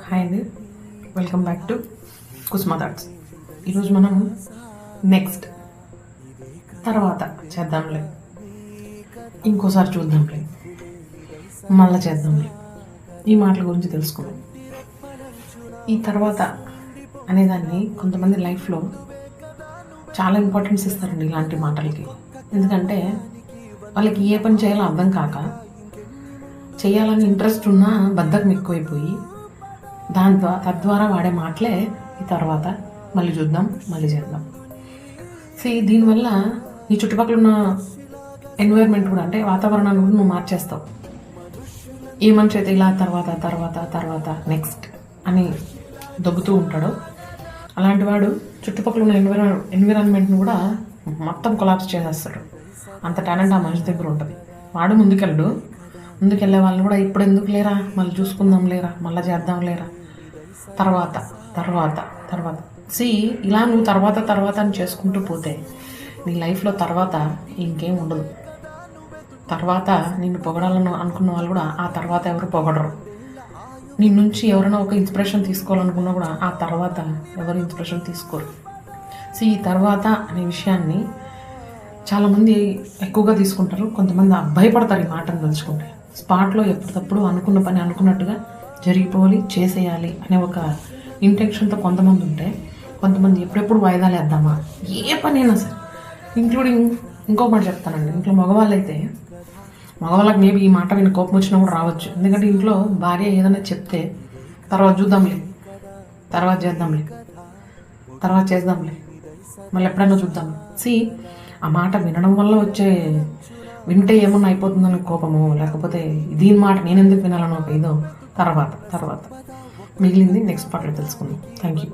Hi అండి, welcome back to కుస్మా thoughts. ఈరోజు మనం నెక్స్ట్ తర్వాత చేద్దాంలే, ఇంకోసారి చూద్దాంలే, మళ్ళీ చేద్దాంలే, ఈ మాటల గురించి తెలుసుకుందాం. ఈ తర్వాత అనేదాన్ని కొంతమంది లైఫ్లో చాలా ఇంపార్టెన్స్ ఇస్తారండి ఇలాంటి మాటలకి. ఎందుకంటే వాళ్ళకి ఏ పని చేయాలో అర్థం కాక, చేయాలని ఇంట్రెస్ట్ ఉన్నా బద్ధకం ఎక్కువైపోయి తద్వారా వాడే మాటలే ఈ తర్వాత, మళ్ళీ చూద్దాం, మళ్ళీ చేద్దాం. దీనివల్ల నీ చుట్టుపక్కల ఉన్న ఎన్వైర్న్మెంట్ కూడా, అంటే వాతావరణాన్ని కూడా నువ్వు మార్చేస్తావు. ఏ మనిషి అయితే ఇలా తర్వాత తర్వాత తర్వాత నెక్స్ట్ అని దొబ్బుతూ ఉంటాడో అలాంటి వాడు చుట్టుపక్కల ఉన్న ఎన్విరాన్మెంట్ని కూడా మొత్తం కొలాప్స్ చేసేస్తాడు. అంత టాలెంట్ ఆ మనిషి దగ్గర ఉంటుంది. వాడు ముందుకెళ్ళే వాళ్ళని కూడా ఇప్పుడు ఎందుకు లేరా, మళ్ళీ చూసుకుందాం లేరా, మళ్ళీ చేద్దాం లేరా, తర్వాత తర్వాత తర్వాత ఇలా నువ్వు తర్వాత అని చేసుకుంటూ పోతే నీ లైఫ్లో తర్వాత ఇంకేం ఉండదు. తర్వాత నిన్ను పొగడాలను అనుకున్న వాళ్ళు కూడా ఆ తర్వాత ఎవరు పొగడరు. నీ నుంచి ఎవరైనా ఒక ఇన్స్పిరేషన్ తీసుకోవాలనుకున్నా కూడా ఆ తర్వాత ఎవరు ఇన్స్పిరేషన్ తీసుకోరు. ఈ తర్వాత అనే విషయాన్ని చాలామంది ఎక్కువగా తీసుకుంటారు. కొంతమంది భయపడతారు ఈ మాటను తెలుసుకుంటే. స్పాట్లో ఎప్పటికప్పుడు అనుకున్న పని అనుకున్నట్టుగా జరిగిపోవాలి, చేసేయాలి అనే ఒక ఇంటెన్షన్తో కొంతమంది ఉంటే, కొంతమంది ఎప్పుడెప్పుడు వాయిదాలు వేద్దామా, ఏ పని అయినా సరే. ఇంక్లూడింగ్ ఇంకో మాట చెప్తానండి, ఇంట్లో మగవాళ్ళకి మేబీ ఈ మాట విని కోపం వచ్చినా కూడా రావచ్చు. ఎందుకంటే ఇంట్లో భార్య ఏదైనా చెప్తే తర్వాత చూద్దాంలే, తర్వాత చేద్దాంలే, తర్వాత చేద్దాంలే, మళ్ళీ ఎప్పుడైనా చూద్దాం. ఆ మాట వినడం వల్ల వింటే ఏమన్నా అయిపోతుందని కోపము, లేకపోతే దీని మాట నేను ఎందుకు వినాలని ఒక ఇదో తర్వాత మిగిలింది నెక్స్ట్ పార్ట్లో తెలుసుకుందాం. Thank you.